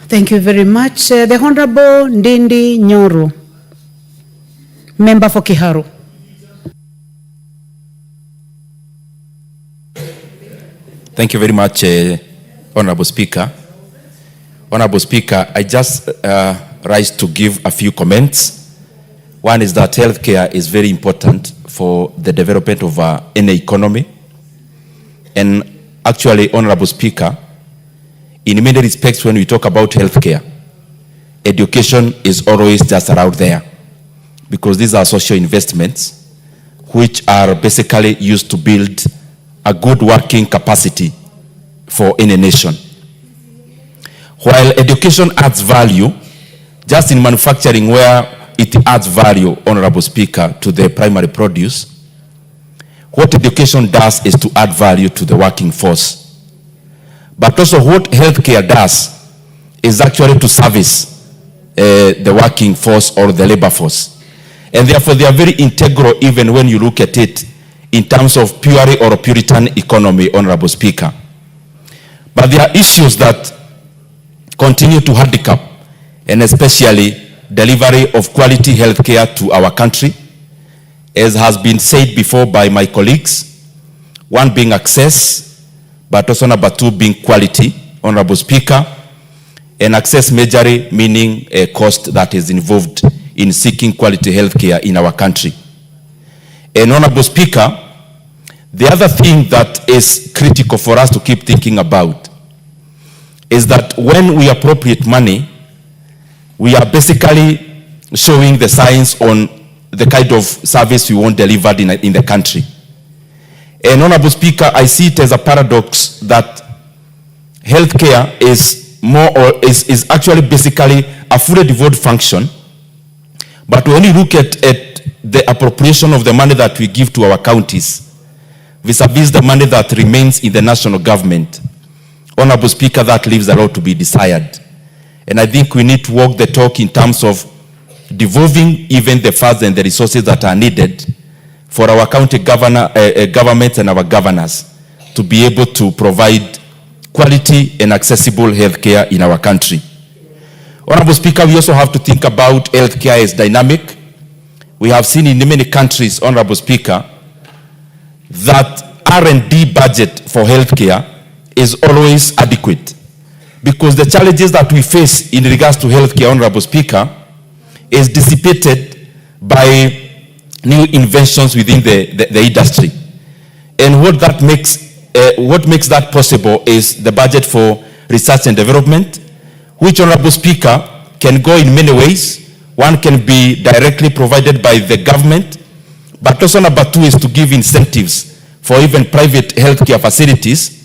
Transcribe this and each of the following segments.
Thank you very much. The Honorable Ndindi Nyoro, Member for Kiharu. Thank you very much, Honorable Speaker. Honorable Speaker, I just rise to give a few comments. One is that healthcare is very important for the development of any economy. And actually, Honorable Speaker, in many respects, when we talk about healthcare, education is always just around there, because these are social investments which are basically used to build a good working capacity for any nation. While education adds value, just in manufacturing where it adds value, Honorable Speaker, to the primary produce, what education does is to add value to the working force. But also what healthcare does is actually to service the working force or the labor force. And therefore they are very integral even when you look at it in terms of purely or Puritan economy, Honorable Speaker. But there are issues that continue to handicap, and especially delivery of quality healthcare to our country, as has been said before by my colleagues, one being access, but also number two being quality, Honorable Speaker, and access majorly meaning a cost that is involved in seeking quality healthcare in our country. And Honorable Speaker, the other thing that is critical for us to keep thinking about is that when we appropriate money, we are basically showing the signs on the kind of service we want delivered in the country. And Honorable Speaker, I see it as a paradox that healthcare is is actually basically a fully devolved function. But when you look at the appropriation of the money that we give to our counties vis-a-vis the money that remains in the national government, Honorable Speaker, that leaves a lot to be desired. And I think we need to walk the talk in terms of devolving even the funds and the resources that are needed for our county governments and our governors to be able to provide quality and accessible healthcare in our country. Honorable Speaker, we also have to think about healthcare as dynamic. We have seen in many countries, Honorable Speaker, that R&D budget for healthcare is always adequate, because the challenges that we face in regards to healthcare, Honorable Speaker, is dissipated by new inventions within the industry. And what makes that possible is the budget for research and development, which, Honorable Speaker, can go in many ways. One can be directly provided by the government, but also number two is to give incentives for even private healthcare facilities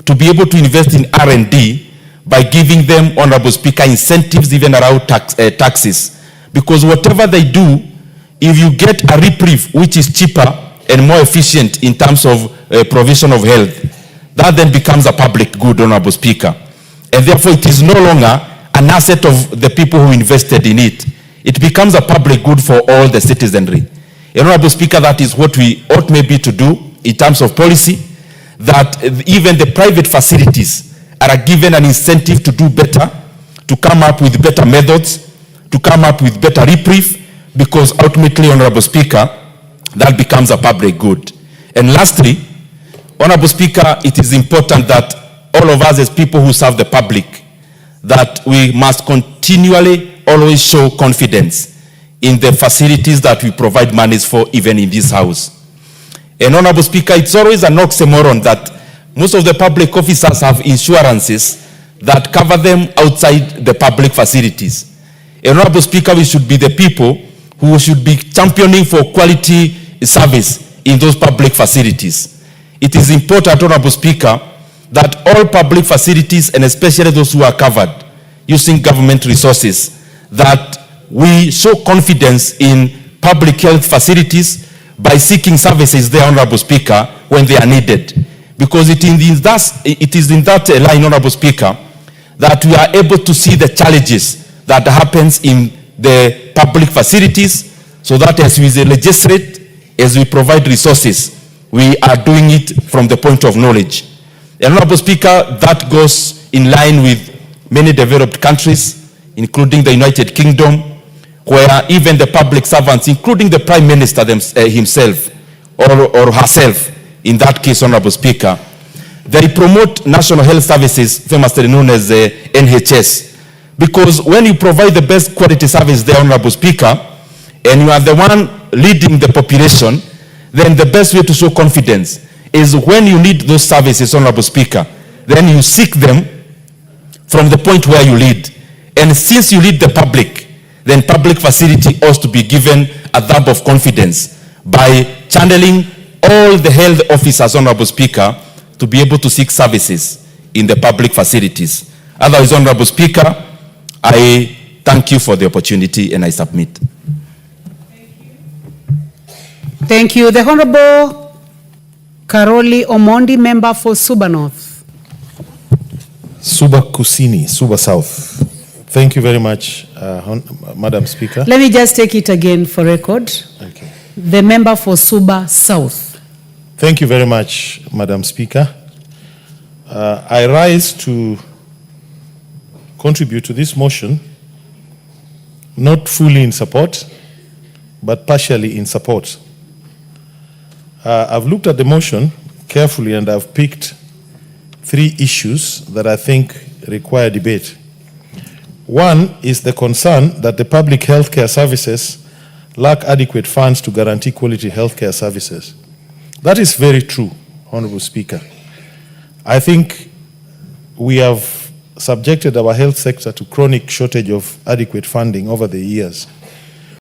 to be able to invest in R&D by giving them, Honorable Speaker, incentives even around taxes. Because whatever they do, if you get a reprieve which is cheaper and more efficient in terms of provision of health, that then becomes a public good, Honorable Speaker. And therefore it is no longer an asset of the people who invested in it. It becomes a public good for all the citizenry. And Honorable Speaker, that is what we ought maybe to do in terms of policy, that even the private facilities are given an incentive to do better, to come up with better methods, to come up with better reprieve, because ultimately, Honorable Speaker, that becomes a public good. And lastly, Honorable Speaker, it is important that all of us as people who serve the public, that we must continually always show confidence in the facilities that we provide monies for, even in this house. And Honorable Speaker, it's always an oxymoron that most of the public officers have insurances that cover them outside the public facilities. And Honorable Speaker, we should be the people who should be championing for quality service in those public facilities. It is important, Honorable Speaker, that all public facilities, and especially those who are covered using government resources, that we show confidence in public health facilities by seeking services there, Honorable Speaker, when they are needed. Because it is in that line, Honorable Speaker, that we are able to see the challenges that happens in the public facilities, so that as we legislate, as we provide resources, we are doing it from the point of knowledge. And Honorable Speaker, that goes in line with many developed countries, including the United Kingdom, where even the public servants, including the Prime Minister himself or herself, in that case, Honorable Speaker, they promote national health services, famously known as NHS. Because when you provide the best quality service there, Honorable Speaker, and you are the one leading the population, then the best way to show confidence is when you need those services, Honorable Speaker, then you seek them from the point where you lead. And since you lead the public, then public facility ought to be given a dab of confidence by channeling all the health officers, Honorable Speaker, to be able to seek services in the public facilities. Otherwise, Honorable Speaker, I thank you for the opportunity and I submit. Thank you. The Honorable Karoli Omondi, member for Suba North. Suba Kusini, Suba South. Thank you very much, Madam Speaker. Let me just take it again for record. Okay. The member for Suba South. Thank you very much, Madam Speaker. I rise to contribute to this motion, not fully in support, but partially in support. I've looked at the motion carefully and I've picked 3 issues that I think require debate. One is the concern that the public healthcare services lack adequate funds to guarantee quality healthcare services. That is very true, Honorable Speaker. I think we have subjected our health sector to chronic shortage of adequate funding over the years.